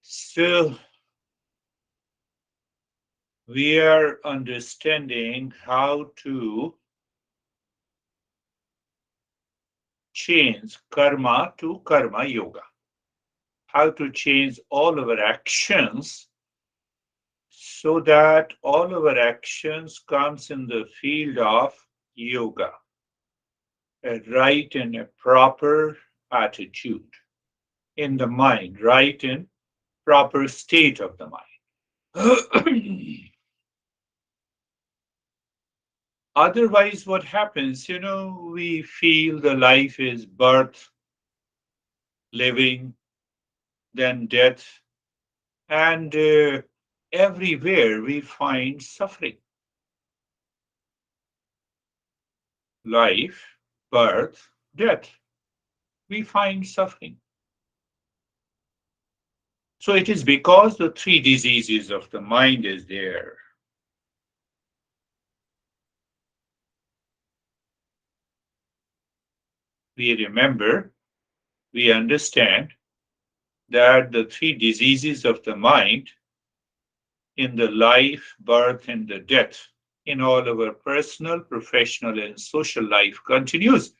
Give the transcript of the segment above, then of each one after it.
So we are understanding how to change karma to karma yoga, how to change all our actions so that all our actions comes in the field of yoga, a right and a proper attitude in the mind, right and proper state of the mind. Otherwise, what happens, we feel the life is birth, living, then death, and everywhere we find suffering. Life, birth, death, we find suffering. So it is because the three diseases of the mind is there. We remember, we understand that the three diseases of the mind in the life, birth, and the death in all our personal, professional, and social life continues.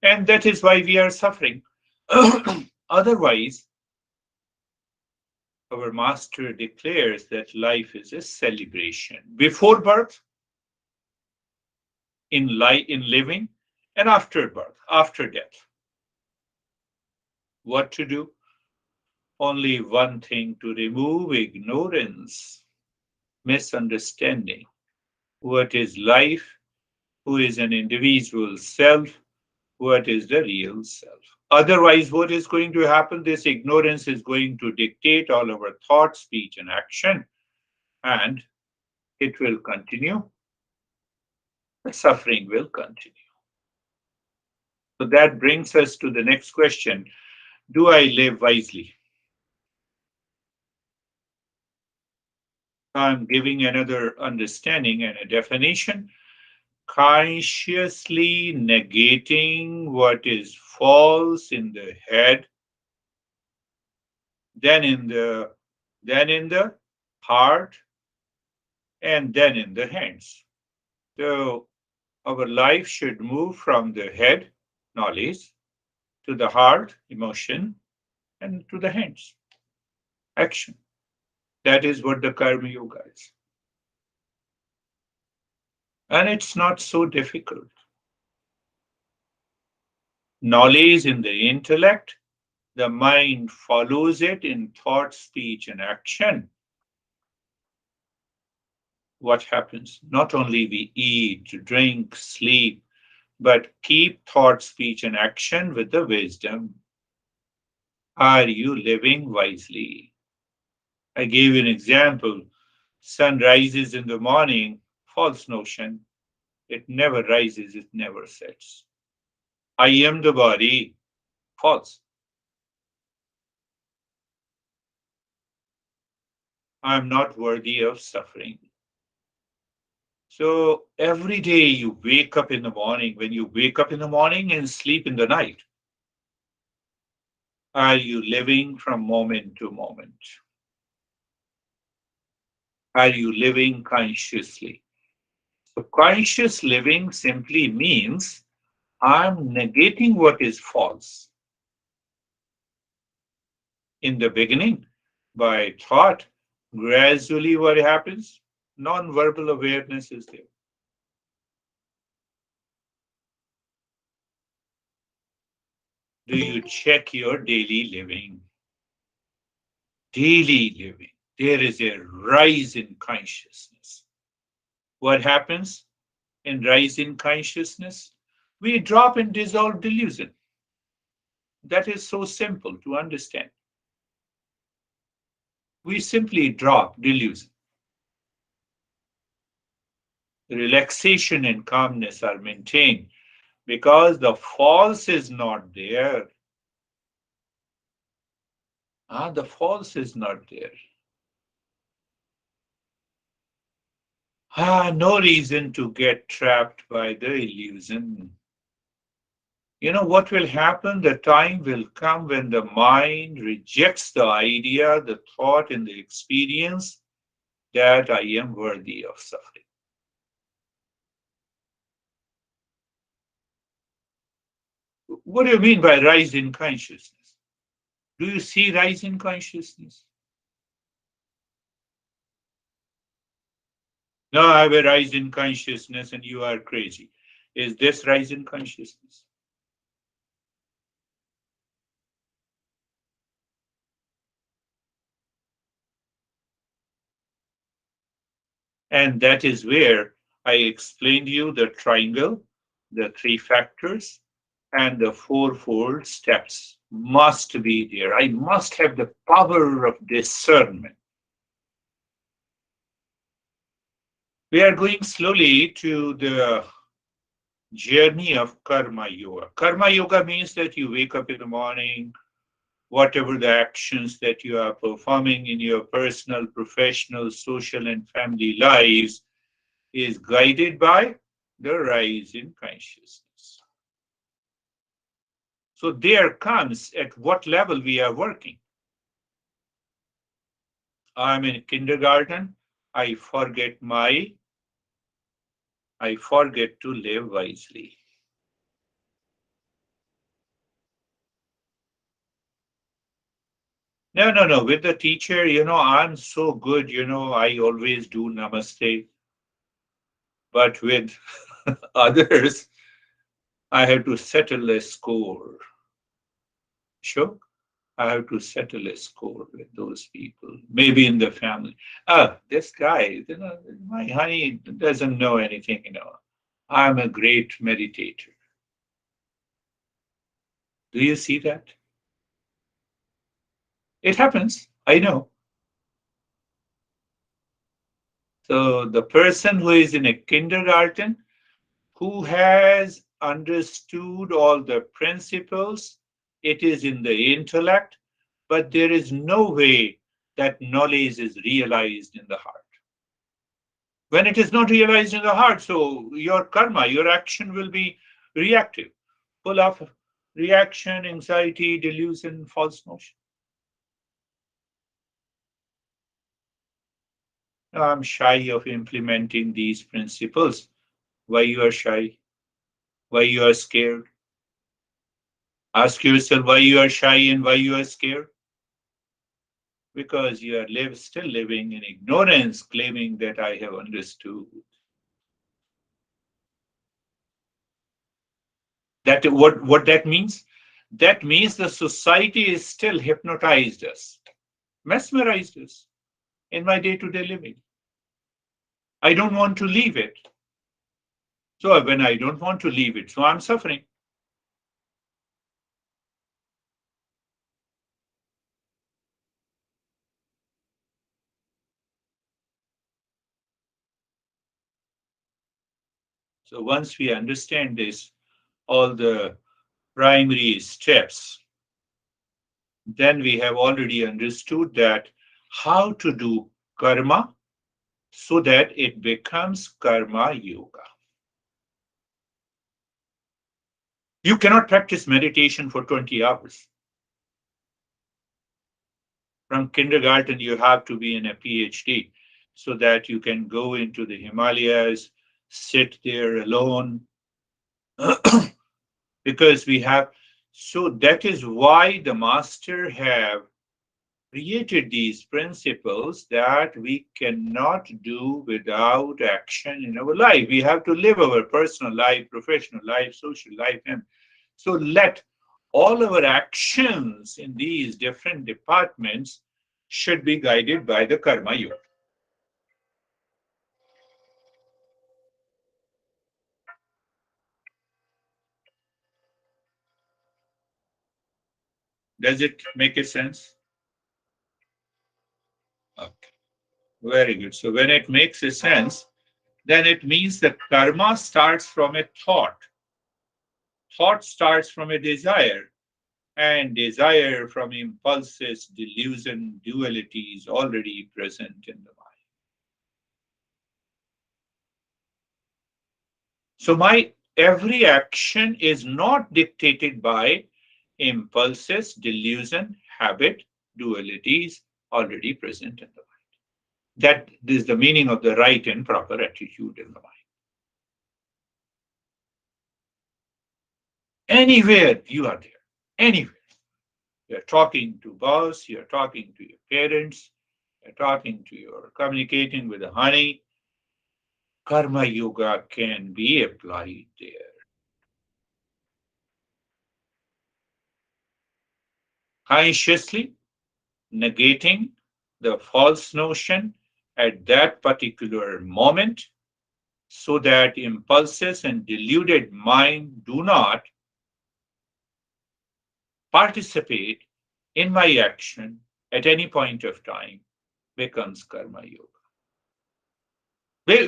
And that is why we are suffering. Otherwise, our master declares that life is a celebration before birth, in living, and after birth, after death. What to do? Only one thing: to remove ignorance, misunderstanding. What is life? Who is an individual self? What is the real self? Otherwise, what is going to happen? This ignorance is going to dictate all our thought, speech, and action, and it will continue. The suffering will continue. So that brings us to the next question: do I live wisely? I'm giving another understanding and a definition: consciously negating what is false in the head, then in the then in the heart, and then in the hands. So our life should move from the head, knowledge, to the heart, emotion, and to the hands, action. That is what the Karma Yoga is. And it's not so difficult. Knowledge in the intellect, the mind follows it in thought, speech, and action. What happens? Not only we eat, drink, sleep, but keep thought, speech, and action with the wisdom. Are you living wisely? I gave an example. Sun rises in the morning, false notion. It never rises, it never sets. I am the body, false. I am not worthy of suffering. So every day you wake up in the morning, when you wake up in the morning and sleep in the night, are you living from moment to moment? Are you living consciously? So conscious living simply means I'm negating what is false. In the beginning, by thought, gradually what happens? Non-verbal awareness is there. Do you check your daily living? Daily living. There is a rise in consciousness. What happens in rise in consciousness? We drop and dissolve delusion. That is so simple to understand. We simply drop delusion. Relaxation and calmness are maintained because the false is not there. The false is not there. No reason to get trapped by the illusion. What will happen? The time will come when the mind rejects the idea, the thought, and the experience that I am worthy of suffering. What do you mean by rise in consciousness? Do you see rise in consciousness? No, I have a rise in consciousness and you are crazy. Is this rise in consciousness? And that is where I explained you the triangle, the three factors, and the fourfold steps must be there. I must have the power of discernment. We are going slowly to the journey of karma yoga. Karma yoga means that you wake up in the morning, whatever the actions that you are performing in your personal, professional, social, and family lives is guided by the rise in consciousness. So there comes at what level we are working. I'm in kindergarten. I forget to live wisely. No, no, no. With the teacher, I'm so good, I always do namaste. But with others, I have to settle a score. Sure. I have to settle a score with those people, maybe in the family. This guy, my honey doesn't know anything. I'm a great meditator. Do you see that? It happens. I know. So the person who is in a kindergarten, who has understood all the principles, it is in the intellect, but there is no way that knowledge is realized in the heart. When it is not realized in the heart, so your karma, your action will be reactive, full of reaction, anxiety, delusion, false notion. I'm shy of implementing these principles. Why you are shy? Why you are scared? Ask yourself why you are shy and why you are scared. Because you are still living in ignorance, claiming that I have understood. That what that means? That means the society is still hypnotized us, mesmerized us in my day-to-day living. I don't want to leave it. So when I don't want to leave it, so I'm suffering. So once we understand this, all the primary steps, then we have already understood that how to do karma so that it becomes karma yoga. You cannot practice meditation for 20 hours. From kindergarten, you have to be in a PhD so that you can go into the Himalayas, sit there alone, because we have. So that is why the master have created these principles that we cannot do without action in our life. We have to live our personal life, professional life, social life, and so let all our actions in these different departments should be guided by the karma yoga. Does it make a sense? Okay, very good. So when it makes a sense, then it means the karma starts from a thought. Thought starts from a desire, and desire from impulses, delusion, duality is already present in the mind. So my every action is not dictated by impulses, delusion, habit, dualities already present in the mind. That is the meaning of the right and proper attitude in the mind. Anywhere you are there, anywhere. You're talking to boss, you're talking to your parents, you're talking to your communicating with the honey. Karma yoga can be applied there. Consciously negating the false notion at that particular moment so that impulses and deluded mind do not participate in my action at any point of time becomes karma yoga.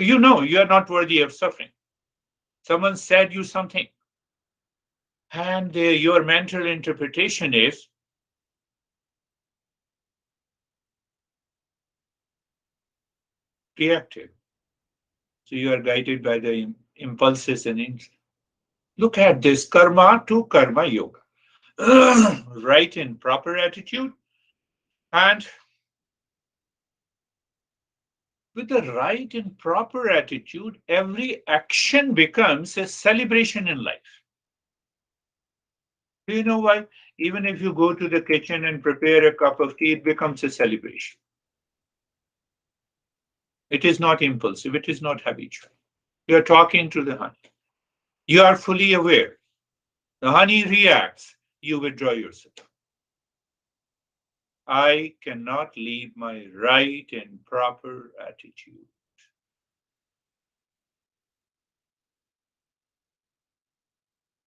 You know you are not worthy of suffering. Someone said you something, and your mental interpretation is reactive. So you are guided by the impulses and look at this karma to karma yoga. Right in proper attitude, and with the right and proper attitude, every action becomes a celebration in life. Do you know why? Even if you go to the kitchen and prepare a cup of tea, it becomes a celebration. It is not impulsive, it is not habitual. You are talking to the honey. You are fully aware. The honey reacts, you withdraw yourself. I cannot leave my right and proper attitude.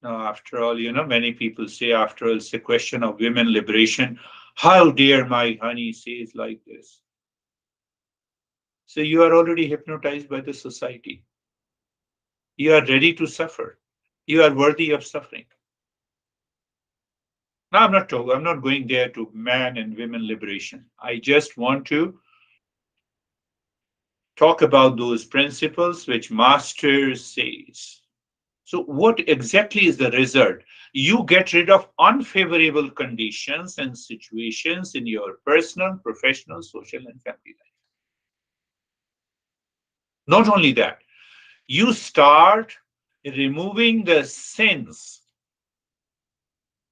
Now, after all, many people say, after all, it's a question of women liberation. How dare my honey says like this? So you are already hypnotized by the society. You are ready to suffer. You are worthy of suffering. Now, I'm not going there to man and women liberation. I just want to talk about those principles which Master says. So, what exactly is the result? You get rid of unfavorable conditions and situations in your personal, professional, social, and family life. Not only that, you start removing the sins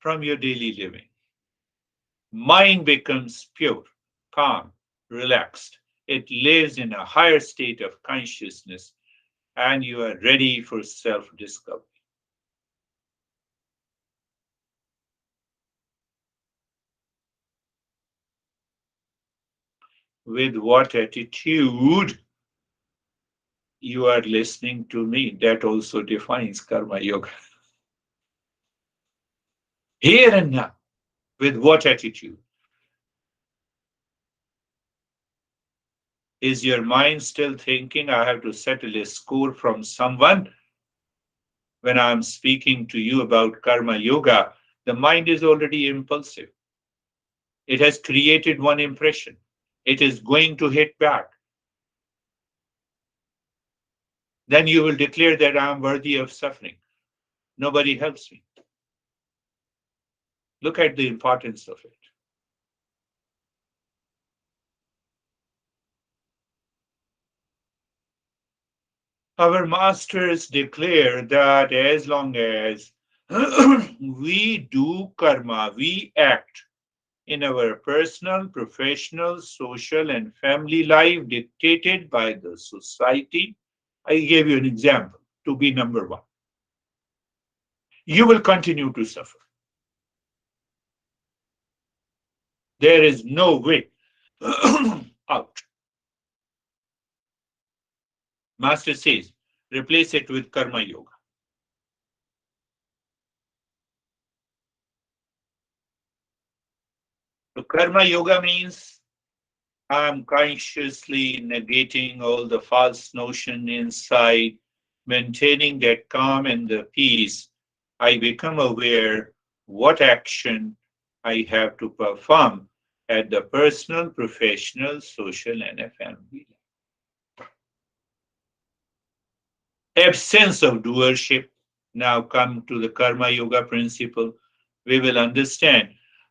from your daily living. Mind becomes pure, calm, relaxed. It lives in a higher state of consciousness, and you are ready for self discovery. With what attitude you are listening to me, that also defines karma yoga. Here and now, with what attitude? Is your mind still thinking, I have to settle a score from someone? When I'm speaking to you about karma yoga, the mind is already impulsive. It has created one impression. It is going to hit back. Then you will declare that I am worthy of suffering. Nobody helps me. Look at the importance of it. Our masters declare that as long as we do karma, we act in our personal, professional, social, and family life dictated by the society. I gave you an example to be number one. You will continue to suffer. There is no way out. Master says, replace it with karma yoga. So karma yoga means I'm consciously negating all the false notion inside, maintaining that calm and the peace. I become aware what action I have to perform at the personal, professional, social, and a family. Absence of doership, Now come to the karma yoga principle. We will understand.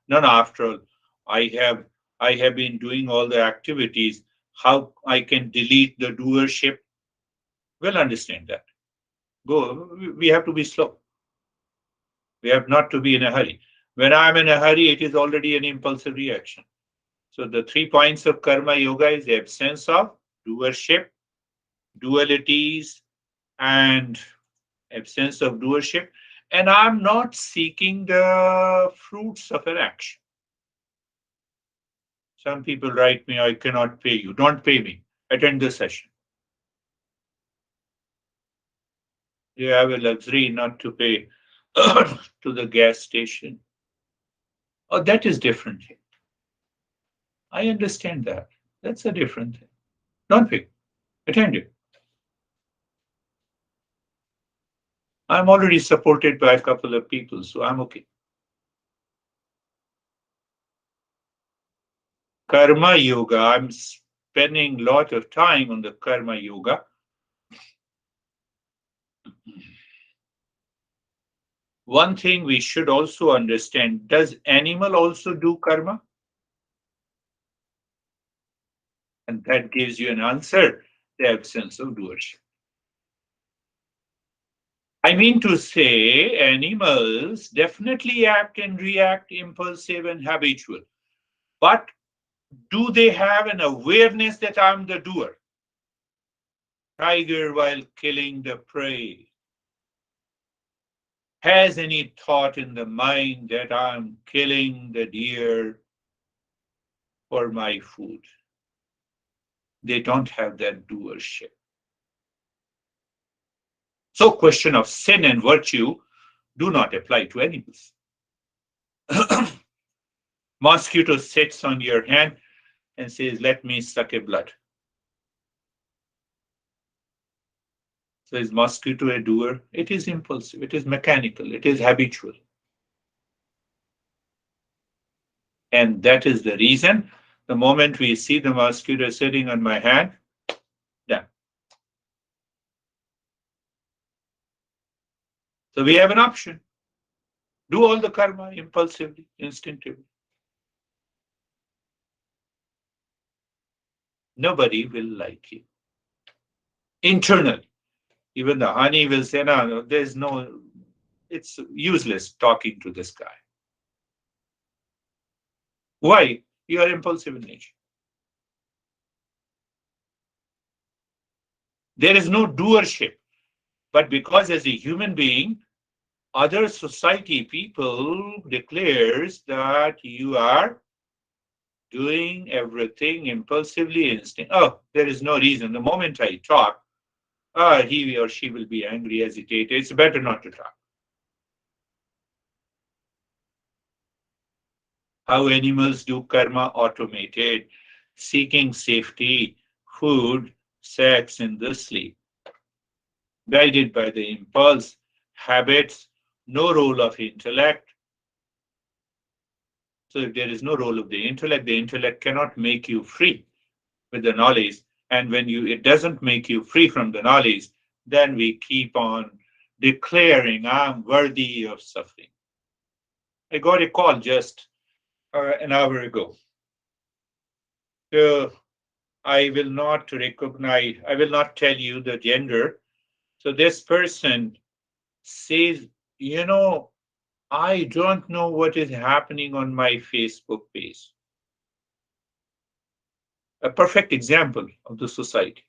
None after all, I have I have been doing all the activities. How I can delete the doership? We'll understand that. Go. We have to be slow. We have not to be in a hurry. When I'm in a hurry, it is already an impulsive reaction. So the 3 points of karma yoga is the absence of doership, dualities, and absence of doership. And I'm not seeking the fruits of an action. Some people write me, I cannot pay you. Don't pay me. Attend the session. You have a luxury not to pay to the gas station. Oh, that is different. I understand that. That's a different thing. Don't pay. Attend it. I'm already supported by a couple of people, so I'm okay. Karma yoga, I'm spending a lot of time on the karma yoga. One thing we should also understand, does animal also do karma? And that gives you an answer, the absence of doership. I mean to say, animals definitely act and react impulsive and habitual. But do they have an awareness that I'm the doer? Tiger, while killing the prey, has any thought in the mind that I'm killing the deer for my food? They don't have that doership. So question of sin and virtue do not apply to animals. Mosquito sits on your hand and says, let me suck a blood. So is mosquito a doer? It is impulsive, it is mechanical, it is habitual. And that is the reason the moment we see the mosquito sitting on my hand, done. So we have an option. Do all the karma impulsively, instinctively. Nobody will like you. Internally, even the honey will say, no, no, there's no, it's useless talking to this guy. Why? You are impulsive in nature. There is no doership. But because as a human being, other society people declares that you are doing everything impulsively instinct. Oh, there is no reason. The moment I talk, he or she will be angry, hesitate. It's better not to talk. How animals do karma automated, seeking safety, food, sex, and the sleep. Guided by the impulse, habits, no role of intellect. So if there is no role of the intellect cannot make you free with the knowledge. And when it doesn't make you free from the knowledge, then we keep on declaring, I'm worthy of suffering. I got a call just an hour ago. So I will not tell you the gender. So this person says, you know, I don't know what is happening on my Facebook page. A perfect example of the society.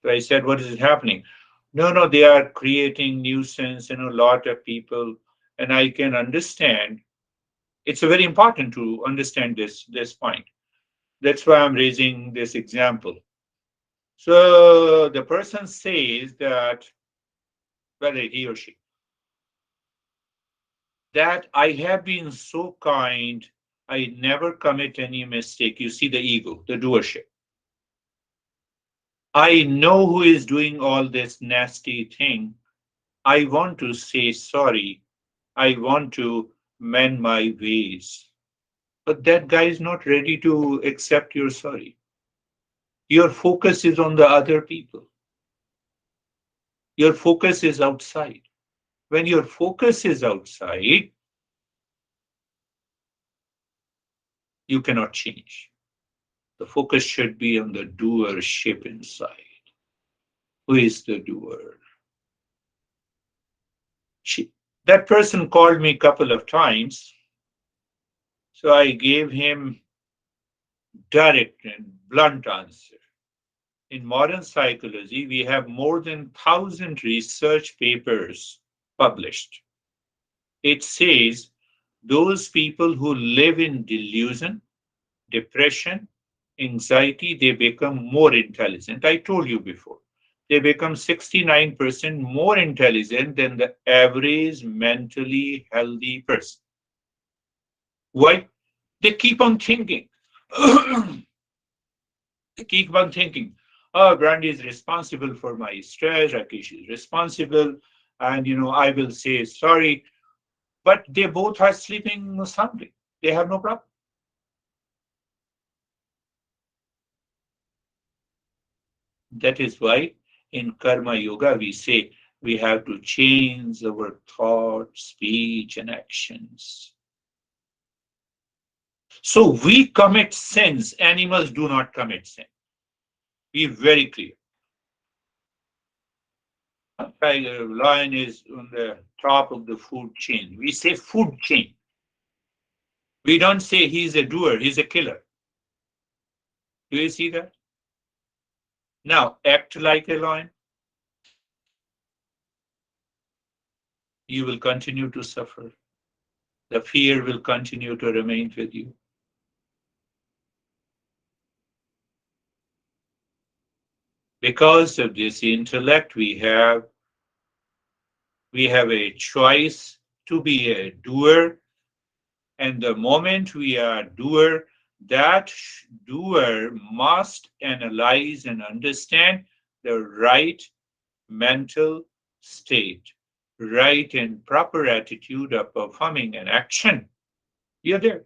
So I said, what is happening? No, no, they are creating nuisance in a lot of people. And I can understand. It's very important to understand this point. That's why I'm raising this example. So the person says that, whether he or she, that I have been so kind, I never commit any mistake. You see the ego, the doership. I know who is doing all this nasty thing. I want to say sorry. I want to mend my ways. But that guy is not ready to accept your sorry. Your focus is on the other people. Your focus is outside. When your focus is outside, you cannot change. The focus should be on the doership inside. Who is the doer? She, that person called me a couple of times, so I gave him direct and blunt answer. In modern psychology, we have more than 1,000 research papers published. It says those people who live in delusion, depression, anxiety, they become more intelligent. I told you before. They become 69% more intelligent than the average mentally healthy person. Why? They keep on thinking. They keep on thinking, oh, Brandy is responsible for my stress, Rakesh is responsible, and I will say sorry. But they both are sleeping soundly. They have no problem. That is why in Karma Yoga we say we have to change our thought, speech, and actions. So we commit sins, animals do not commit sin. Be very clear. A tiger, lion is on the top of the food chain. We say food chain. We don't say he's a doer, he's a killer. Do you see that? Now, act like a lion, you will continue to suffer. The fear will continue to remain with you. Because of this intellect, we have a choice to be a doer, and the moment we are doer, that doer must analyze and understand the right mental state, right and proper attitude of performing an action. You're there.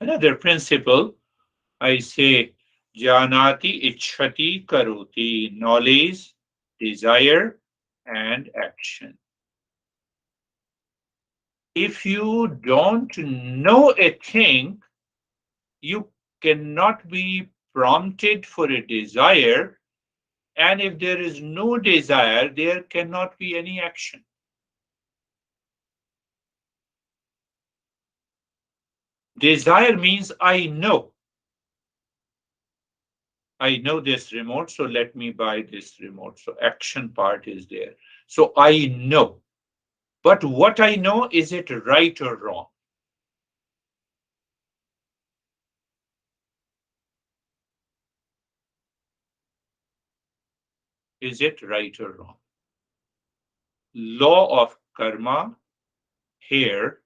Another principle, I say, janati ichhati karoti, knowledge, desire, and action. If you don't know a thing, you cannot be prompted for a desire. And if there is no desire, there cannot be any action. Desire means I know this remote, so let me buy this remote. So action part is there. So I know. But what I know, is it right or wrong? Is it right or wrong? Law of karma here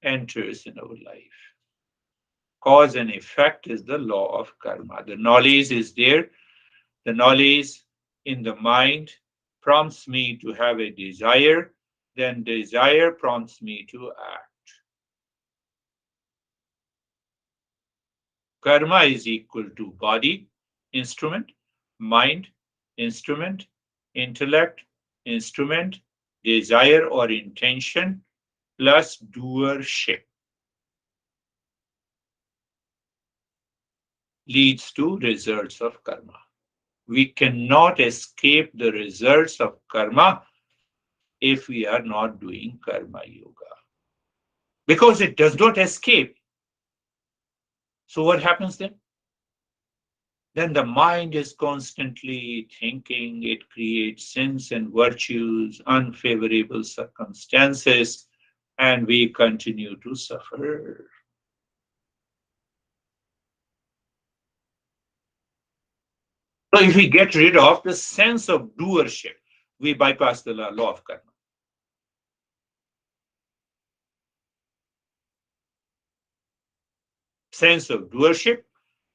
enters in our life. Cause and effect is the law of karma. The knowledge is there. The knowledge in the mind prompts me to have a desire. Then desire prompts me to act. Karma is equal to body, instrument, mind, instrument, intellect, instrument, desire or intention, plus doership leads to results of karma. We cannot escape the results of karma if we are not doing karma yoga. Because it does not escape. So what happens then? Then the mind is constantly thinking, it creates sins and virtues, unfavorable circumstances, and we continue to suffer. So if we get rid of the sense of doership, we bypass the law of karma. Sense of doership,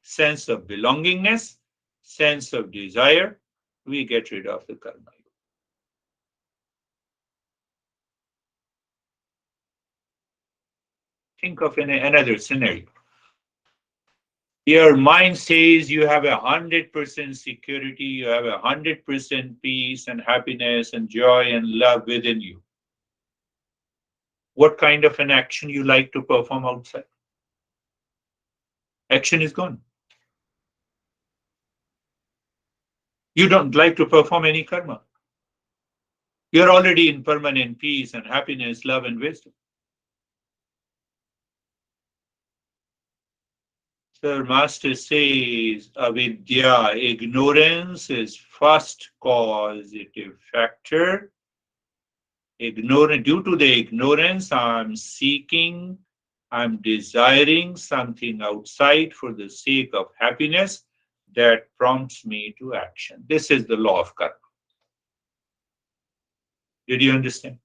sense of belongingness, sense of desire, we get rid of the karma. Think of another scenario. Your mind says you have 100% security, you have 100% peace and happiness and joy and love within you. What kind of an action you like to perform outside? Action is gone. You don't like to perform any karma. You're already in permanent peace and happiness, love and wisdom. Sir Master says avidya, ignorance is first causative factor. Due to the ignorance, I'm seeking, I'm desiring something outside for the sake of happiness that prompts me to action. This is the law of karma. Did you understand?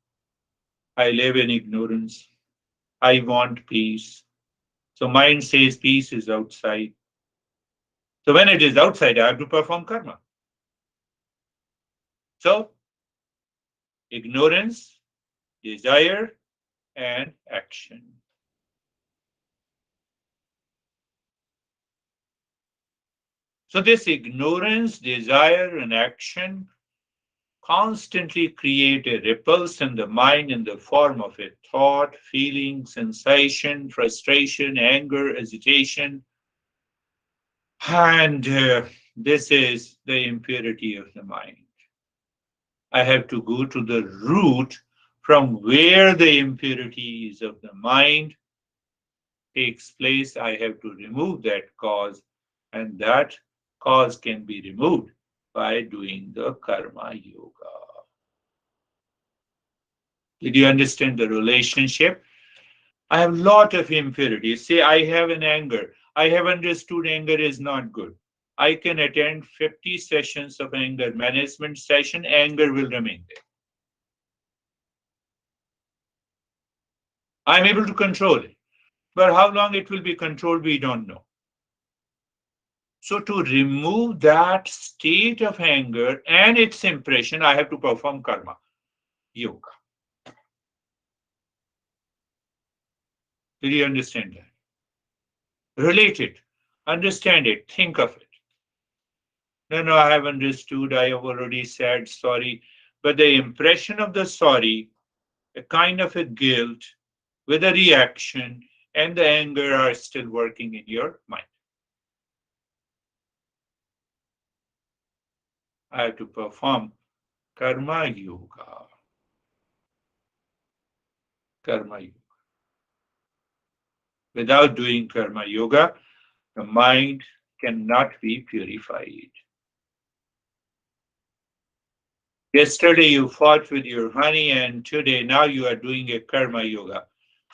I live in ignorance. I want peace. So mind says peace is outside. So when it is outside, I have to perform karma. So ignorance, desire, and action. So this ignorance, desire, and action constantly create a repulse in the mind in the form of a thought, feeling, sensation, frustration, anger, agitation. And this is the impurity of the mind. I have to go to the root from where the impurities of the mind takes place. I have to remove that cause, and that cause can be removed by doing the karma yoga. Did you understand the relationship? I have a lot of impurities. Say I have an anger. I have understood anger is not good. I can attend 50 sessions of anger management session, anger will remain there. I'm able to control it. But how long it will be controlled, we don't know. So to remove that state of anger and its impression, I have to perform karma, yoga. Did you understand that? Relate it, understand it, think of it. No, no, I have understood, I have already said sorry. But the impression of the sorry, a kind of a guilt with a reaction, and the anger are still working in your mind. I have to perform karma yoga. Karma yoga. Without doing karma yoga, the mind cannot be purified. Yesterday you fought with your honey, and today now you are doing a karma yoga.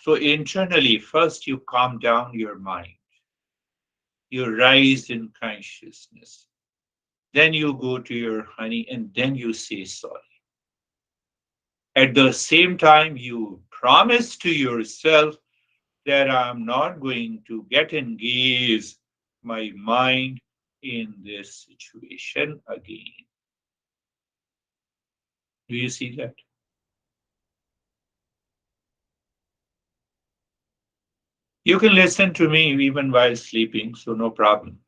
So internally, first you calm down your mind. You rise in consciousness. Then you go to your honey and then you say sorry. At the same time, you promise to yourself that I'm not going to get engaged my mind in this situation again. Do you see that? You can listen to me even while sleeping, so no problem.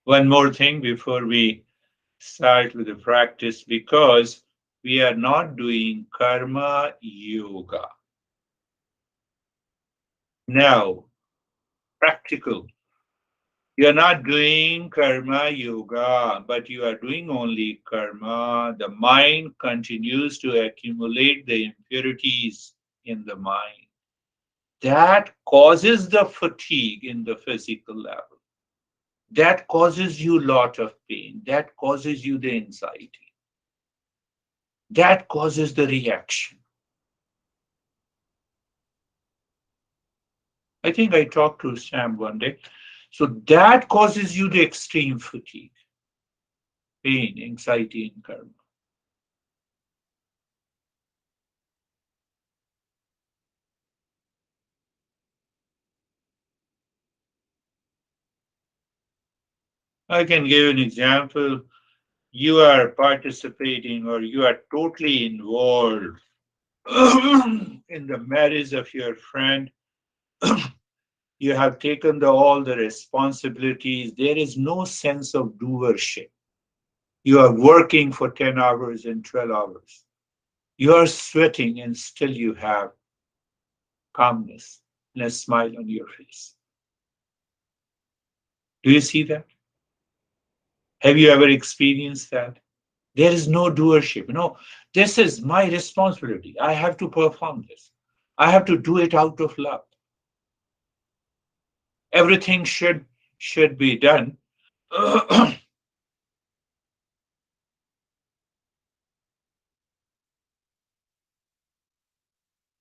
One more thing before we start with the practice, because we are not doing karma yoga. Now, practical. You're not doing karma yoga, but you are doing only karma. The mind continues to accumulate the impurities in the mind. That causes the fatigue in the physical level. That causes you a lot of pain. That causes you the anxiety. That causes the reaction. I think I talked to Sam one day. So that causes you the extreme fatigue, pain, anxiety, and karma. I can give an example. You are participating or you are totally involved in the marriage of your friend. You have taken all the responsibilities. There is no sense of doership. You are working for 10 hours and 12 hours. You are sweating and still you have calmness and a smile on your face. Do you see that? Have you ever experienced that? There is no doership. This is my responsibility. I have to perform this. I have to do it out of love. Everything should be done.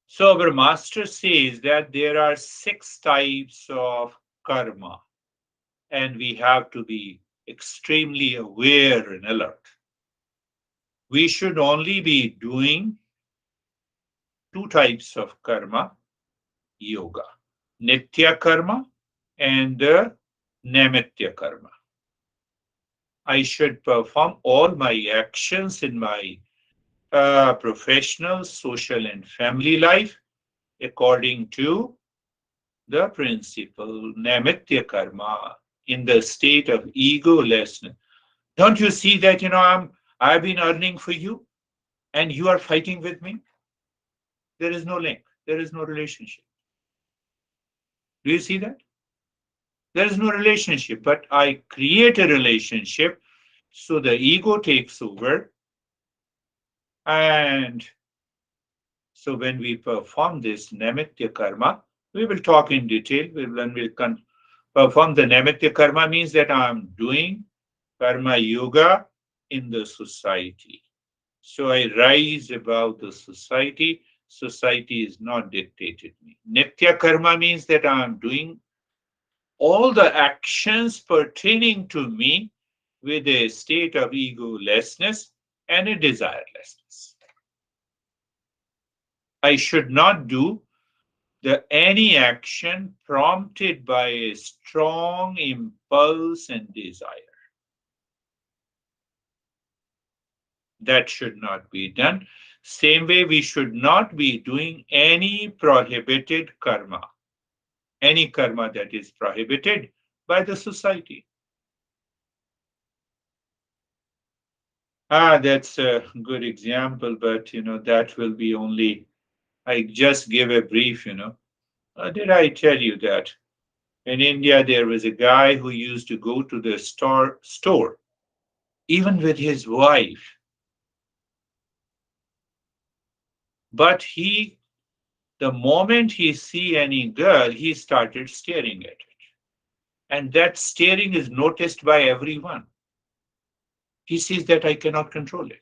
So our master says that there are six types of karma, and we have to be extremely aware and alert. We should only be doing two types of karma yoga: Nitya karma and Naimitya karma. I should perform all my actions in my professional, social, and family life according to the principle Naimitya karma in the state of egolessness. Don't you see that I've been earning for you and you are fighting with me? There is no link. There is no relationship. Do you see that? There is no relationship, but I create a relationship so the ego takes over. And so when we perform this Naimitya karma, we will talk in detail. When we perform the Naimitya karma means that I'm doing karma yoga in the society. So I rise above the society. Society is not dictated me. Nitya karma means that I'm doing all the actions pertaining to me with a state of egolessness and a desirelessness. I should not do any action prompted by a strong impulse and desire. That should not be done. Same way, we should not be doing any prohibited karma, any karma that is prohibited by the society. That's a good example, but that will be only. I just give a brief. Did I tell you that in India there was a guy who used to go to the store, even with his wife, but the moment he see any girl, he started staring at it, and that staring is noticed by everyone. He sees that I cannot control it.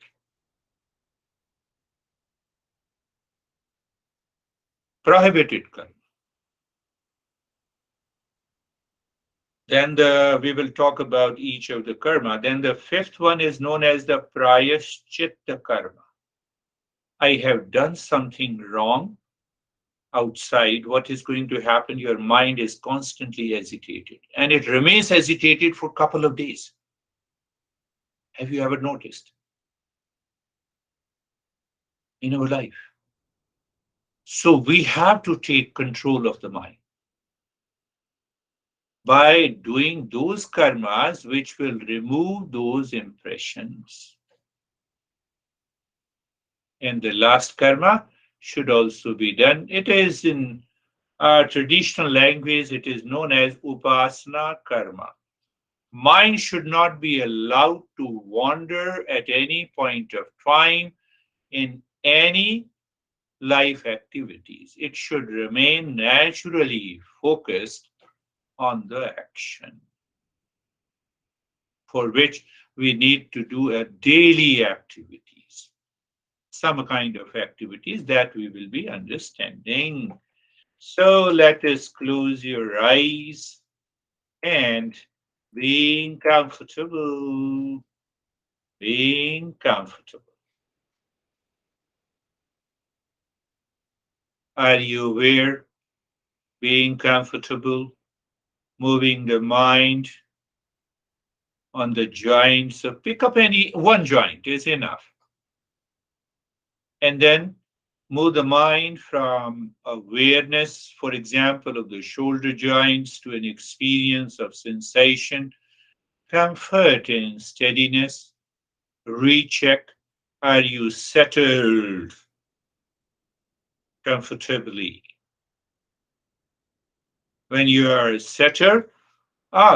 Prohibited karma. Then we will talk about each of the karma. Then the fifth one is known as the prayashchitta karma. I have done something wrong outside. What is going to happen? Your mind is constantly agitated, and it remains agitated for a couple of days. Have you ever noticed in our life? So we have to take control of the mind by doing those karmas which will remove those impressions. And the last karma should also be done. It is in our traditional language, it is known as upasana karma. Mind should not be allowed to wander at any point of time in any life activities. It should remain naturally focused on the action, for which we need to do a daily activities, some kind of activities that we will be understanding. So let us close your eyes and being comfortable, being comfortable. Are you aware? Being comfortable, moving the mind, on the joints. So pick up any one joint is enough. And then move the mind from awareness, for example, of the shoulder joints to an experience of sensation, comfort, and steadiness. Recheck, are you settled comfortably? When you are settled,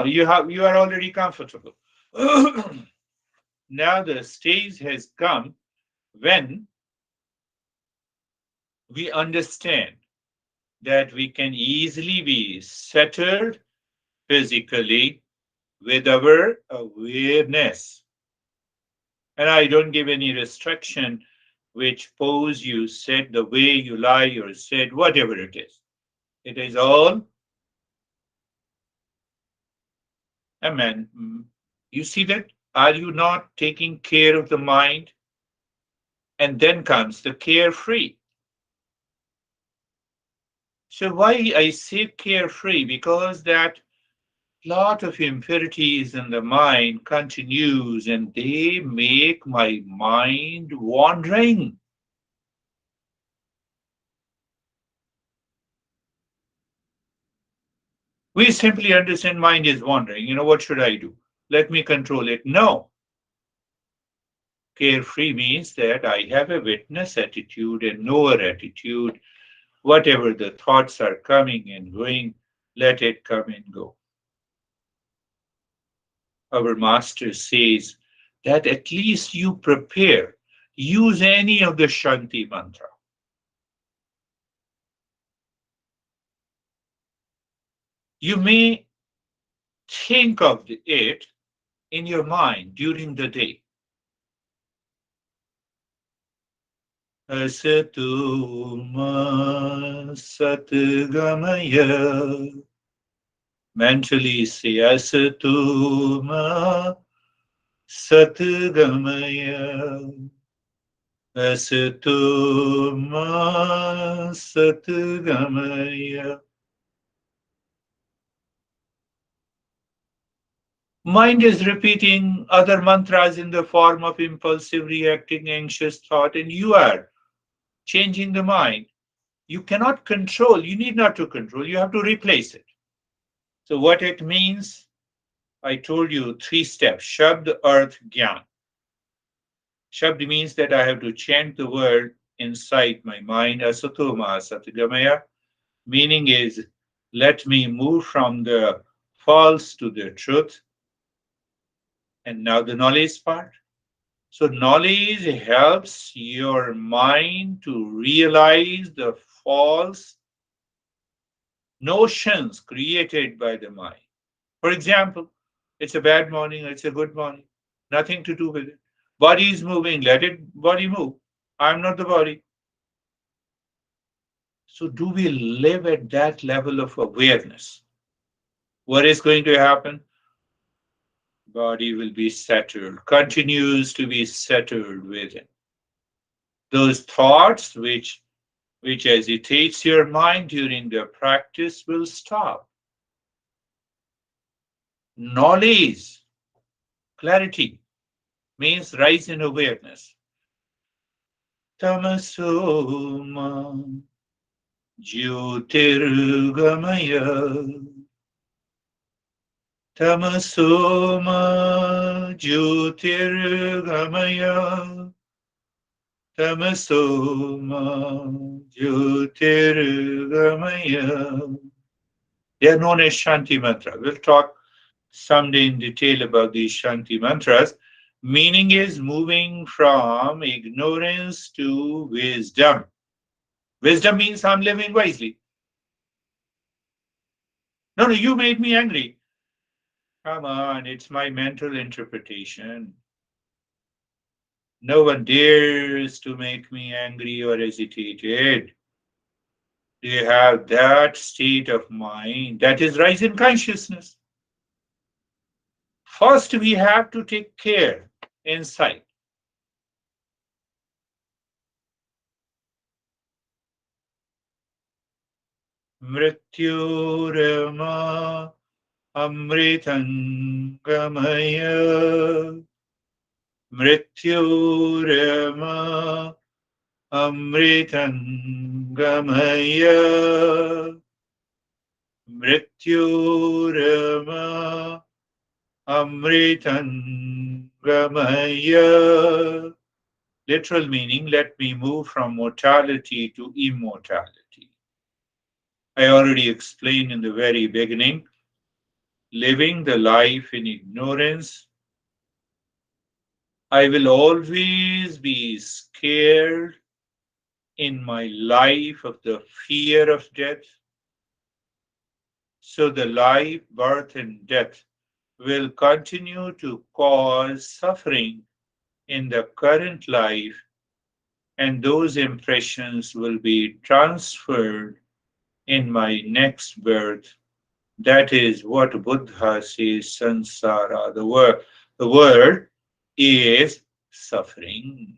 you are already comfortable. Now the stage has come when we understand that we can easily be settled physically with our awareness. And I don't give any restriction which pose you sit, the way you lie or sit, whatever it is. It is all a man. You see that? Are you not taking care of the mind? And then comes the carefree. So why I say carefree? Because that lot of impurities in the mind continues and they make my mind wandering. We simply understand mind is wandering. What should I do? Let me control it. No. Carefree means that I have a witness attitude and knower attitude. Whatever the thoughts are coming and going, let it come and go. Our master says that at least you prepare. Use any of the Shanti mantra. You may think of it in your mind during the day. Asatu ma satgamaya. Mentally say Asatu ma satgamaya. Asatu ma satgamaya. Mind is repeating other mantras in the form of impulsive, reacting, anxious thought, and you are changing the mind. You cannot control, you need not to control, you have to replace it. So, what it means, I told you three steps Shabd, Arth, Gyan. Shabd means that I have to chant the word inside my mind, Asatoma Satgamaya. Meaning is, let me move from the false to the truth. And now the knowledge part. So, knowledge helps your mind to realize the false notions created by the mind. For example, it's a bad morning, it's a good morning, nothing to do with it. Body is moving, let it body move. I'm not the body. So, do we live at that level of awareness? What is going to happen? Body will be settled, continues to be settled within. Those thoughts which agitates your mind during the practice will stop. Knowledge, clarity means rise in awareness. Tamasoma Jyotirgamaya. Tamasoma Jyotirgamaya. Tamasoma Jyotirgamaya. They are known as Shanti Mantra. We'll talk someday in detail about these Shanti Mantras. Meaning is moving from ignorance to wisdom. Wisdom means I'm living wisely. No, no, you made me angry. Come on, it's my mental interpretation. No one dares to make me angry or agitated. They have that state of mind that is rise in consciousness. First, we have to take care inside. Mrityurama Amritangamaya mrityurama Amritangamaya mrityurama Amritangamaya. Literal meaning, let me move from mortality to immortality. I already explained in the very beginning, living the life in ignorance, I will always be scared in my life of the fear of death. So the life, birth, and death will continue to cause suffering in the current life, and those impressions will be transferred in my next birth. That is what Buddha says samsara. The word is suffering.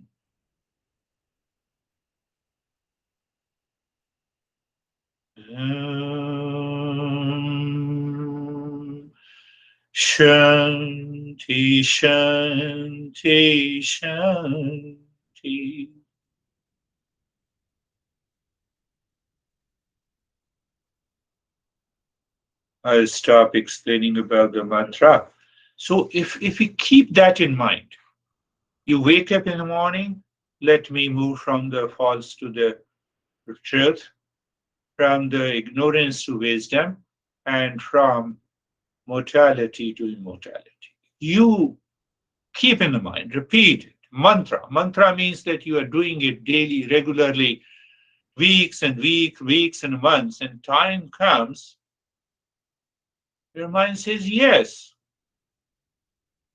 Shanti, Shanti, Shanti. I'll stop explaining about the mantra. So if we keep that in mind, you wake up in the morning, let me move from the false to the truth, from the ignorance to wisdom, and from mortality to immortality. You keep in the mind, repeat it. Mantra. Mantra means that you are doing it daily, regularly, weeks and months, and time comes, your mind says yes.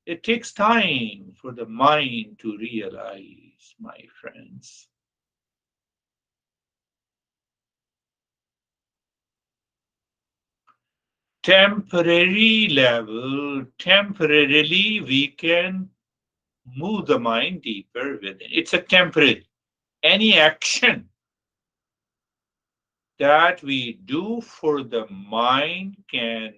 It takes time for the mind to realize, my friends. Temporary level, temporarily we can move the mind deeper within. It's a temporary. Any action that we do for the mind can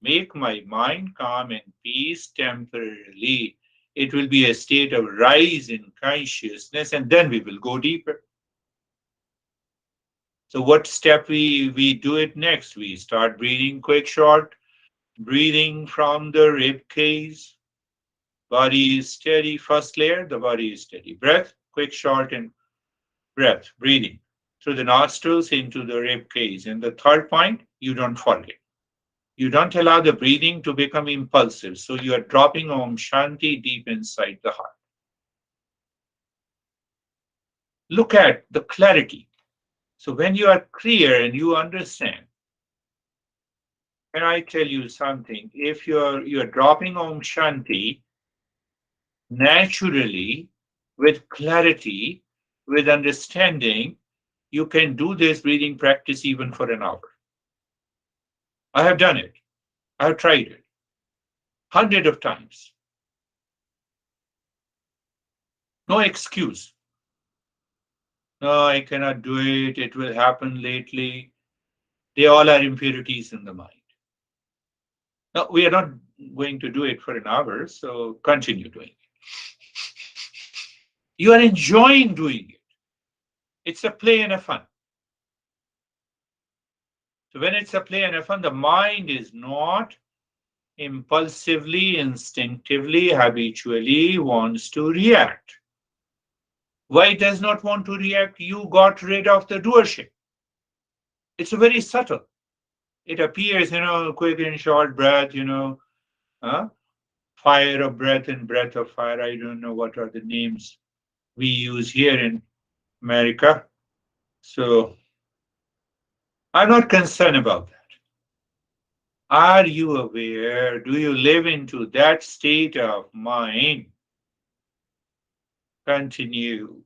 make my mind calm and peace temporarily. It will be a state of rise in consciousness, and then we will go deeper. So, what step we do it next? We start breathing quick, short, breathing from the rib cage. Body is steady. First layer, the body is steady. Breath, quick, short, and breath, breathing through the nostrils into the rib cage. And the third point, you don't forget. You don't allow the breathing to become impulsive. So you are dropping Om Shanti deep inside the heart. Look at the clarity. So when you are clear and you understand, can I tell you something? If you're dropping Om Shanti naturally, with clarity, with understanding, you can do this breathing practice even for an hour. I have done it. I have tried it hundred of times. No excuse. No, I cannot do it. It will happen lately. They all are impurities in the mind. Now, we are not going to do it for an hour, so continue doing it. You are enjoying doing it. It's a play and a fun. So when it's a play and a fun, the mind is not impulsively, instinctively, habitually wants to react. Why it does not want to react? You got rid of the doership. It's very subtle. It appears, quick and short breath, huh? Fire of breath and breath of fire. I don't know what are the names we use here in America. So I'm not concerned about that. Are you aware? Do you live into that state of mind? Continue.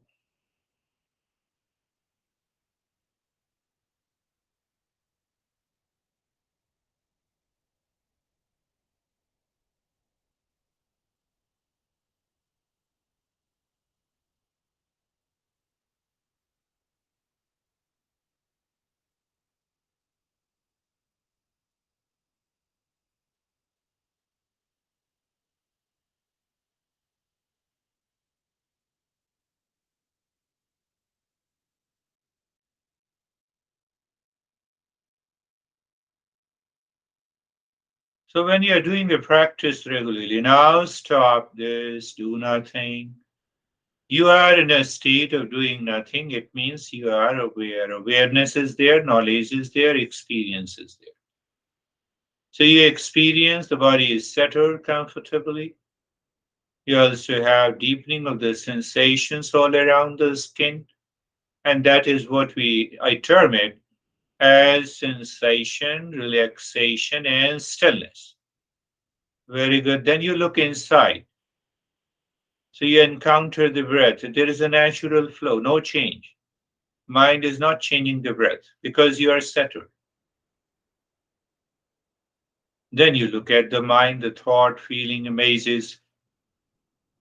So when you are doing the practice regularly, now stop this, do nothing. You are in a state of doing nothing. It means you are aware. Awareness is there, knowledge is there, experience is there. So you experience the body is settled comfortably. You also have deepening of the sensations all around the skin. And that is what I term it as sensation, relaxation, and stillness. Very good. Then you look inside. So you encounter the breath. There is a natural flow, no change. Mind is not changing the breath because you are settled. Then you look at the mind, the thought, feeling, amazes.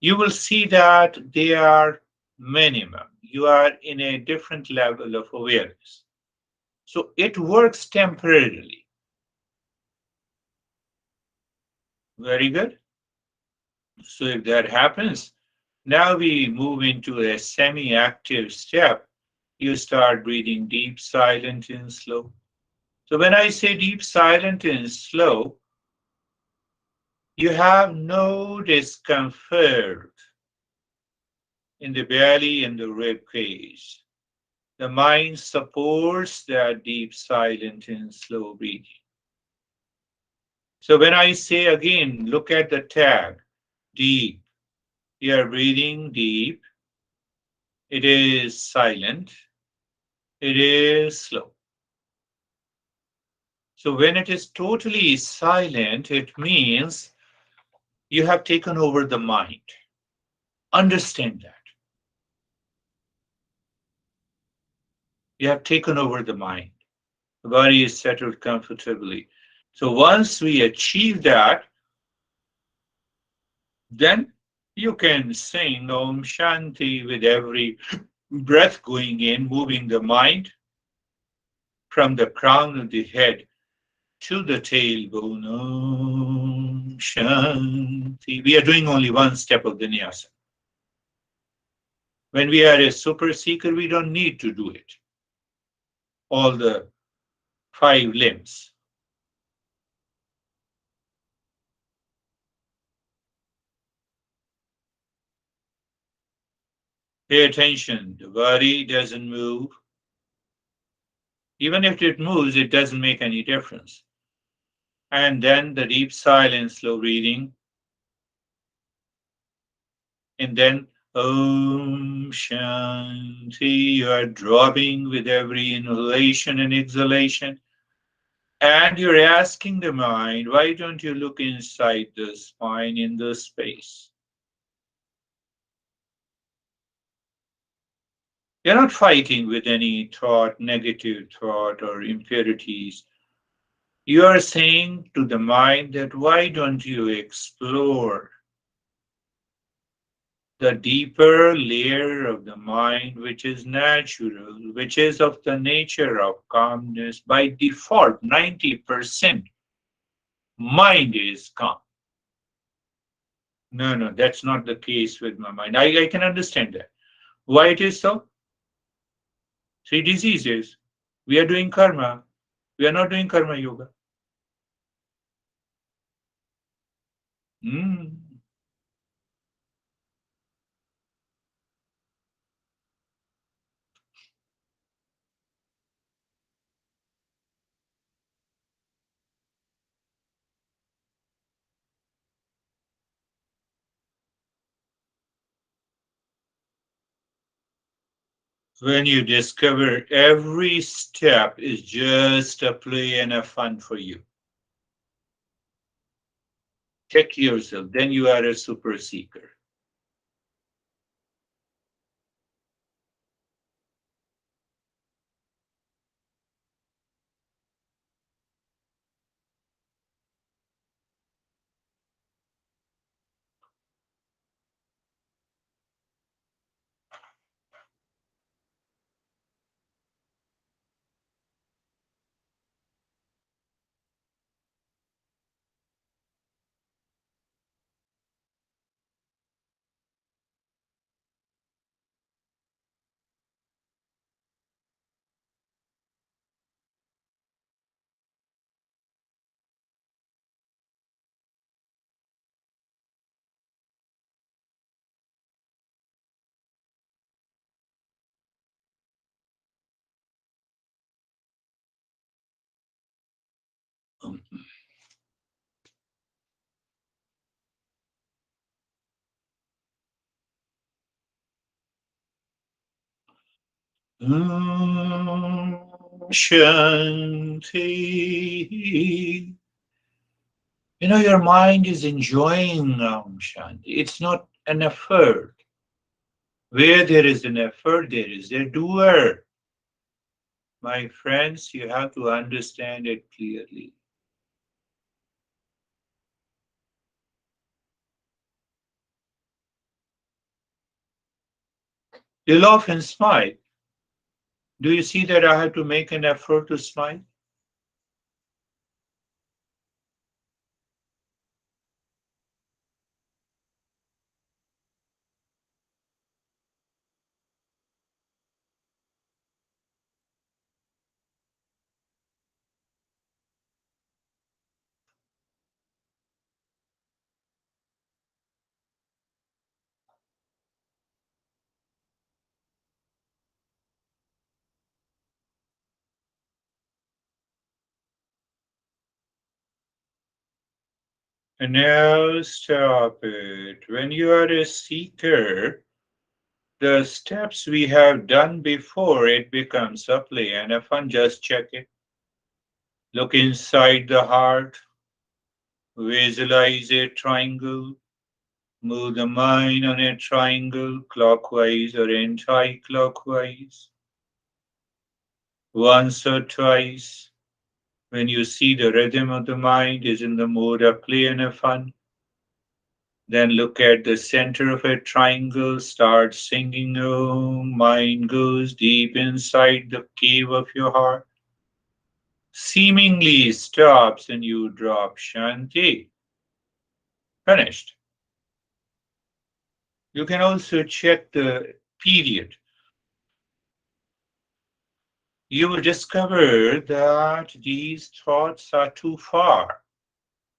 You will see that they are minimum. You are in a different level of awareness. So it works temporarily. Very good. So if that happens, now we move into a semi active step. You start breathing deep, silent, and slow. So when I say deep, silent, and slow, you have no discomfort in the belly and the rib cage. The mind supports that deep, silent, and slow breathing. So when I say again, look at the tag, deep. You are breathing deep. It is silent. It is slow. So when it is totally silent, it means you have taken over the mind. Understand that. You have taken over the mind. The body is settled comfortably. So once we achieve that, then you can sing Om Shanti with every breath going in, moving the mind from the crown of the head to the tailbone. Om Shanti. We are doing only one step of the nyasa. When we are a super seeker, we don't need to do it. All the five limbs. Pay attention. The body doesn't move. Even if it moves, it doesn't make any difference. And then the deep silence, slow breathing, and then Om Shanti. You are dropping with every inhalation and exhalation. And you're asking the mind, why don't you look inside the spine in the space? You're not fighting with any thought, negative thought, or impurities. You are saying to the mind that why don't you explore the deeper layer of the mind, which is natural, which is of the nature of calmness. By default, 90% mind is calm. No, no, that's not the case with my mind. I can understand that. Why it is so? See, diseases. We are doing karma. We are not doing karma yoga. Mm. When you discover every step is just a play and a fun for you, check yourself, then you are a super seeker. Shanti. Your mind is enjoying Shanti. It's not an effort. Where there is an effort, there is a doer. My friends, you have to understand it clearly. You'll often smile. Do you see that I have to make an effort to smile? No, stop it. When you are a seeker, the steps we have done before, it becomes a play and a fun. Just check it. Look inside the heart, visualize a triangle, move the mind on a triangle clockwise or anti-clockwise. Once or twice, when you see the rhythm of the mind is in the mode of play and of fun, then look at the center of a triangle, start singing Om, mind goes deep inside the cave of your heart, seemingly stops and you drop Shanti. Finished. You can also check the period. You will discover that these thoughts are too far.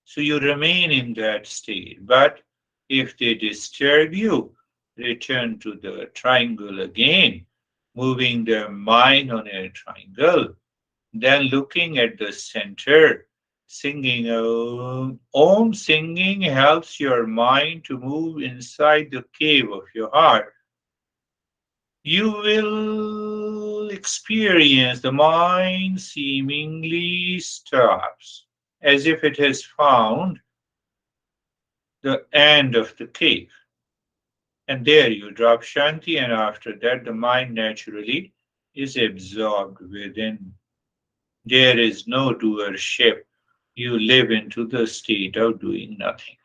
So you remain in that state. But if they disturb you, return to the triangle again, moving the mind on a triangle, then looking at the center, singing Om. Om singing helps your mind to move inside the cave of your heart. You will experience the mind seemingly stops as if it has found the end of the cave. And there you drop Shanti, and after that, the mind naturally is absorbed within. There is no doership. You live into the state of doing nothing.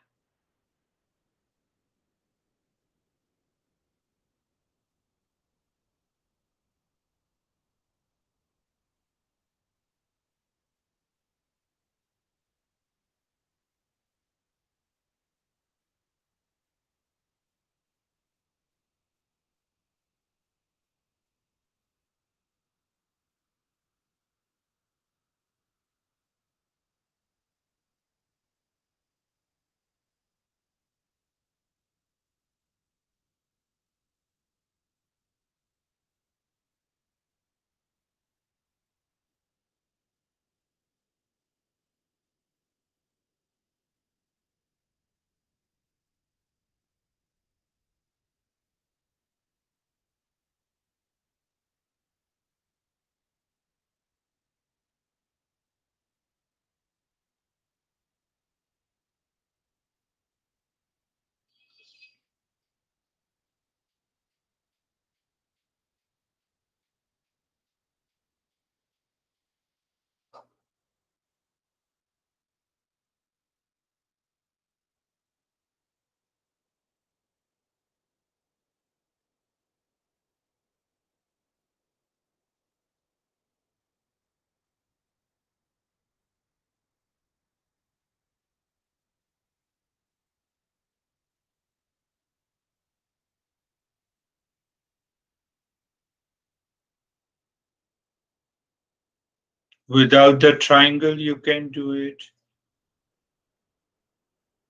Without the triangle, you can do it.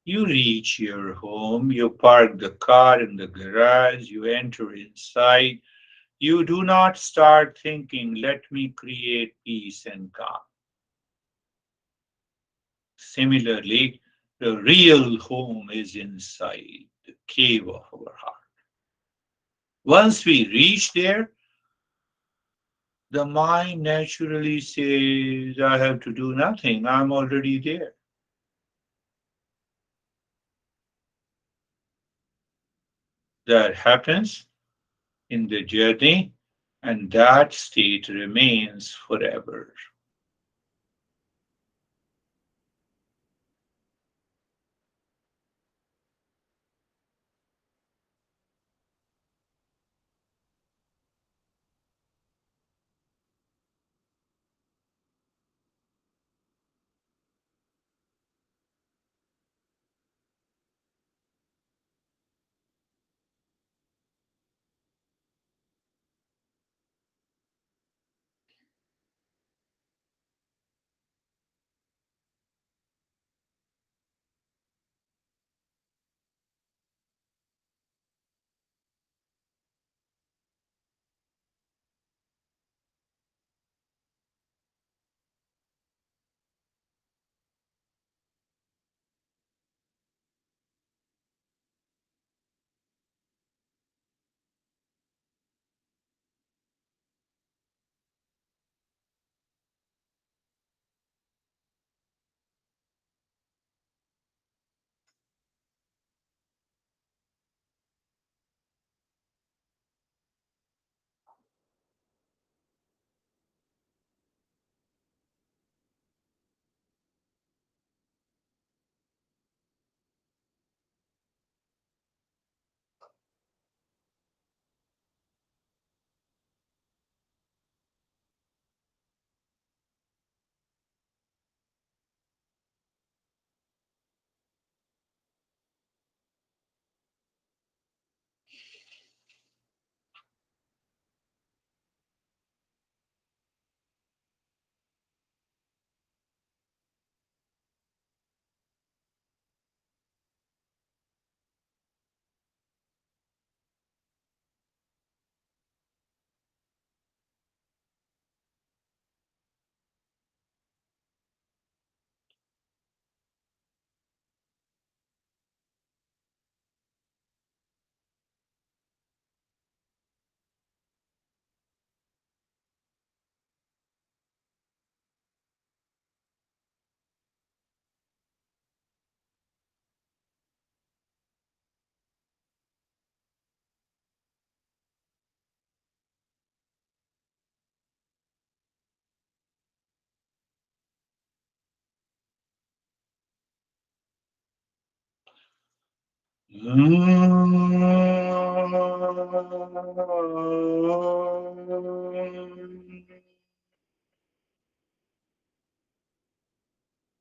You reach your home, you park the car in the garage, you enter inside. You do not start thinking, let me create peace and calm. Similarly, the real home is inside the cave of our heart. Once we reach there, the mind naturally says, I have to do nothing, I'm already there. That happens in the journey, and that state remains forever.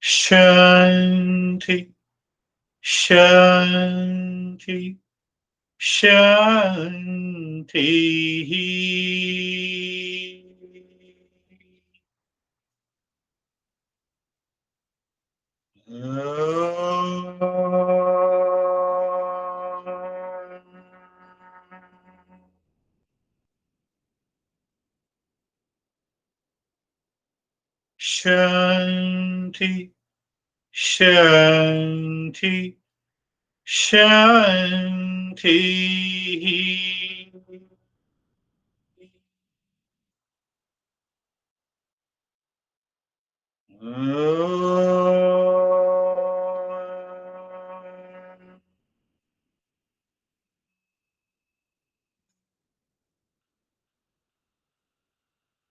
Shanti, Shanti, Shanti. Shanti, Shanti, Shanti.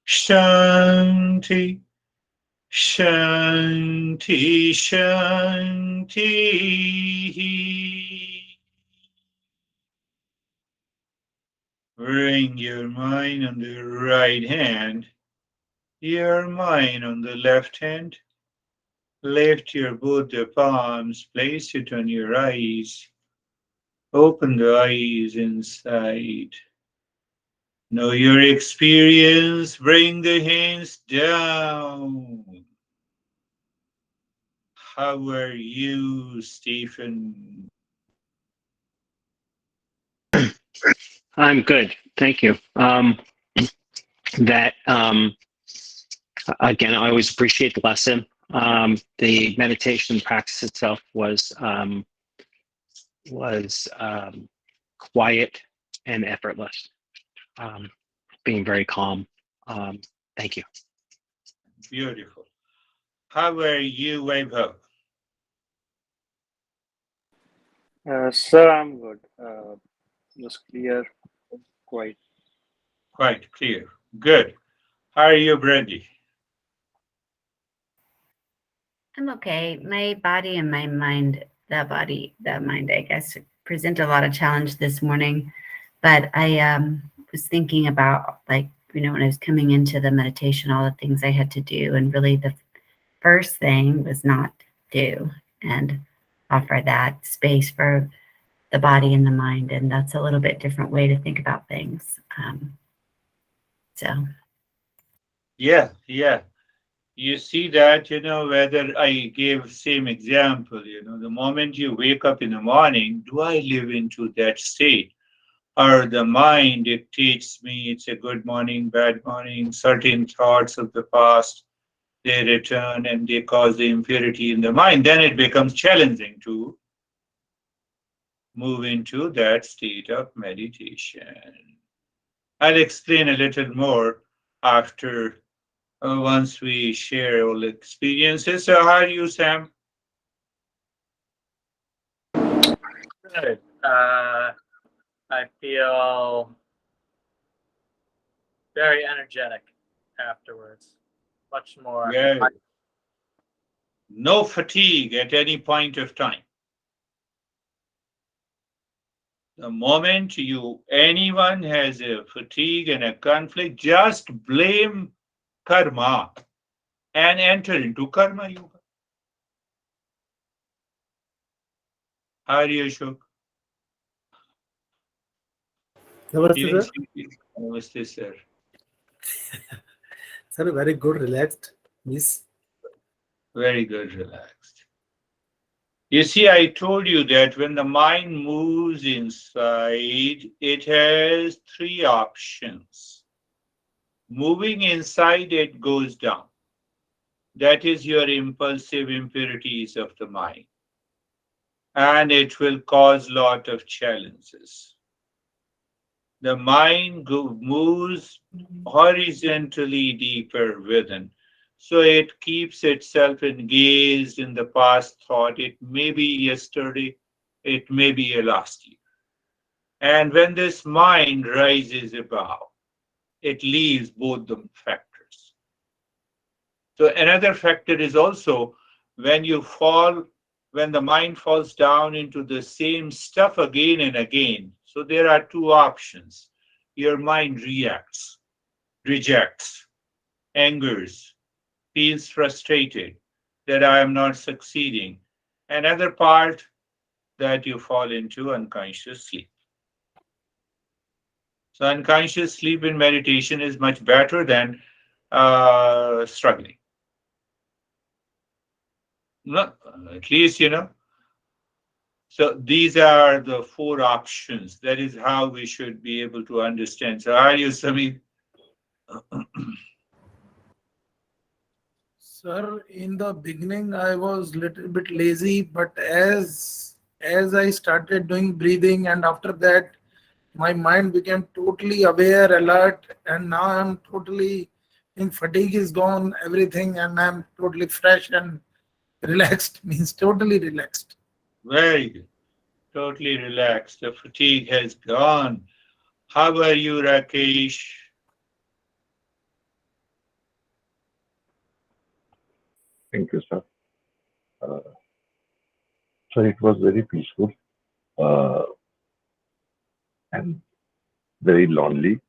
Shanti, Shanti, Shanti. Bring your mind on the right hand, your mind on the left hand. Lift your both the palms, place it on your eyes. Open the eyes inside. Know your experience. Bring the hands down. How are you, Stephen? I'm good, thank you. That again, I always appreciate the lesson. The meditation practice itself was quiet and effortless, being very calm. Thank you. Beautiful. How are you, Vaibhav? Sir, I'm good. Was clear, quite. Quite clear. Good. How are you, Brandy? I'm okay. My body and my mind, the mind, I guess, present a lot of challenge this morning. But I was thinking about, like, when I was coming into the meditation, all the things I had to do. And really the first thing was not do and offer that space for the body and the mind. And that's a little bit different way to think about things. So. Yeah, yeah. You see that, whether I gave same example, the moment you wake up in the morning, do I live into that state? Or the mind dictates me, it's a good morning, bad morning, certain thoughts of the past, they return and they cause the impurity in the mind. Then it becomes challenging to move into that state of meditation. I'll explain a little more after once we share all experiences. So, how are you, Sam? Good. I feel very energetic afterwards. Much more. Yeah. No fatigue at any point of time. The moment anyone has a fatigue and a conflict, just blame karma and enter into karma yoga. How are you, Ashok? Namaste, sir. Namaste, sir. Sir, very good, relaxed. Yes. Very good, relaxed. You see, I told you that when the mind moves inside, it has three options. Moving inside, it goes down. That is your impulsive impurities of the mind. And it will cause lot of challenges. The mind moves horizontally deeper within. So it keeps itself engaged in the past thought. It may be yesterday, it may be a last year. And when this mind rises above, it leaves both the factors. So another factor is also when when the mind falls down into the same stuff again and again. So there are two options. Your mind reacts, rejects, angers, feels frustrated that I am not succeeding. Another part that you fall into unconscious sleep. So unconscious sleep in meditation is much better than struggling. No, at least, So these are the four options. That is how we should be able to understand. So are you, Sami? Sir, in the beginning, I was little bit lazy, but as I started doing breathing, and after that, my mind became totally aware, alert, and now I'm totally in fatigue is gone, everything, and I'm totally fresh and relaxed. Means totally relaxed. Very good. Totally relaxed. The fatigue has gone. How are you, Rakesh? Thank you, sir. Uh, so it was very peaceful uh, and very lonely.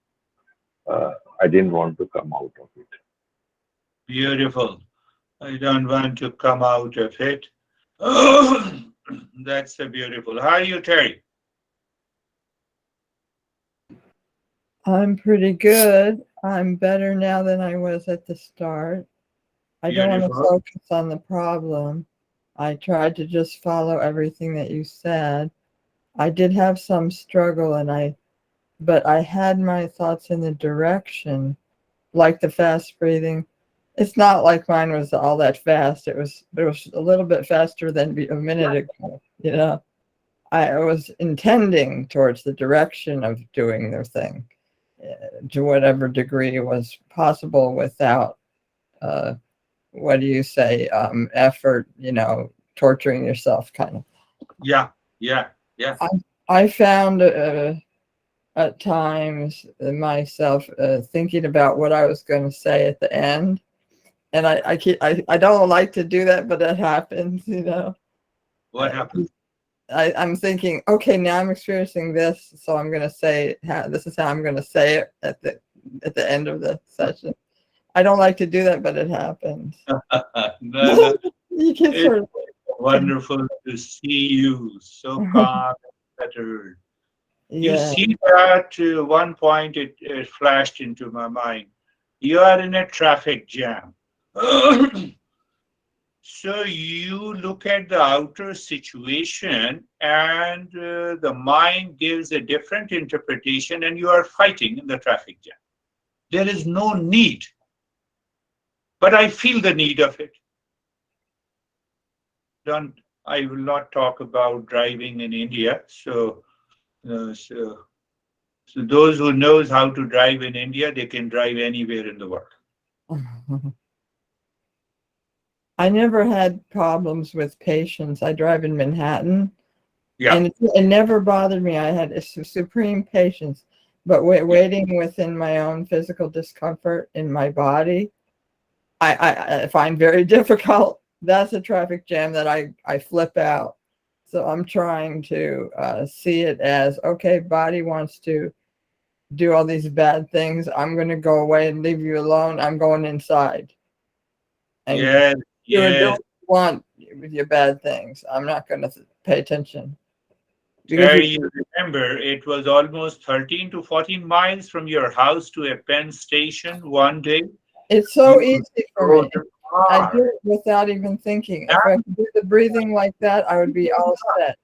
I didn't want to come out of it. Beautiful. I don't want to come out of it. That's a beautiful. How are you, Terry? I'm pretty good. I'm better now than I was at the start. I don't want to Beautiful. focus on the problem. I tried to just follow everything that you said. I did have some struggle but I had my thoughts in the direction, like the fast breathing, It's not like mine was all that fast. It was a little bit faster than a minute ago. You know, I was intending towards the direction of doing their thing to whatever degree was possible without, what do you say, effort, you know, torturing yourself kind of. Yeah. I found at times myself thinking about what I was going to say at the end. And I don't like to do that, but it happens, you know. What happened? I'm thinking, okay, now I'm experiencing this, so I'm going to say this is how I'm going to say it at the end of the session. I don't like to do that, but it happens. No, You can it's sort of, wonderful to see you so calm and centered. You yeah. see that one point it flashed into my mind. You are in a traffic jam. So you look at the outer situation and the mind gives a different interpretation and you are fighting in the traffic jam. There is no need, but I feel the need of it. I will not talk about driving in India. So those who knows how to drive in India, they can drive anywhere in the world. I never had problems with patience. I drive in Manhattan, Yeah. and it never bothered me. I had a supreme patience, but waiting within my own physical discomfort in my body, I find very difficult. That's a traffic jam that I flip out. So I'm trying to see it as, okay, body wants to do all these bad things. I'm going to go away and leave you alone. I'm going inside. And Yes, you yes. don't want with your bad things. I'm not going to pay attention. Terry, you remember it was almost 13 to 14 miles from your house to a Penn station one day. It's so You easy for me. drove the I car. do it without even thinking. If I could do the breathing like that, I would be all set.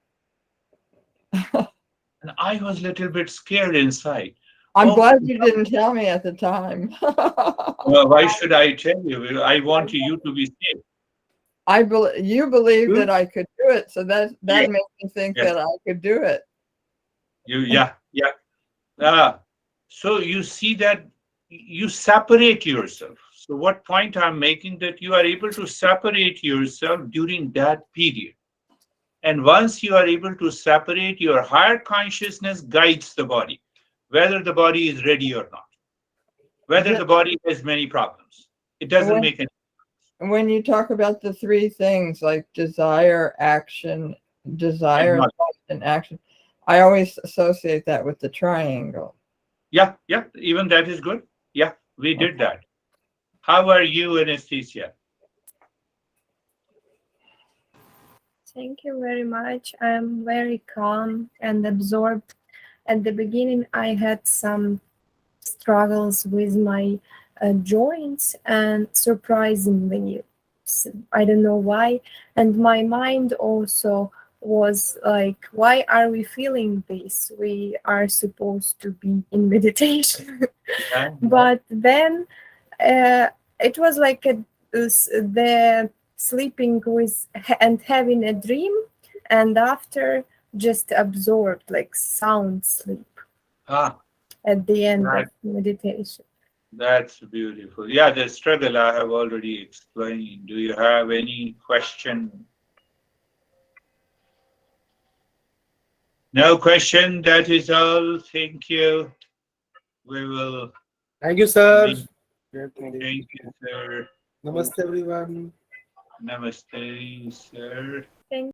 And I was a little bit scared inside. I'm Oh, glad you didn't tell me at the time. well, why should I tell you? I want you to be safe. You believe Hmm? that I could do it, so that Yeah. makes me think Yes. that I could do it. Yeah. So you see that you separate yourself. So what point I'm making that you are able to separate yourself during that period. And once you are able to separate, your higher consciousness guides the body, whether the body is ready or not, whether the body has many problems. It doesn't make any When you talk about the three things like desire, action, desire, and action, I always associate that with the triangle. Yeah, even that is good. Yeah, we did that. How are you, Anesthesia? Thank you very much. I'm very calm and absorbed. At the beginning, I had some struggles with my joints, and surprisingly, I don't know why. And my mind also was like, why are we feeling this? We are supposed to be in meditation. Yeah. But then it was like the sleeping with and having a dream, and after just absorbed like sound sleep at the end of meditation. That's beautiful. Yeah, the struggle I have already explained. Do you have any question? No question. That is all. Thank you. We will. Thank you, sir. Thank you, sir. Namaste, everyone. Namaste, sir. Thank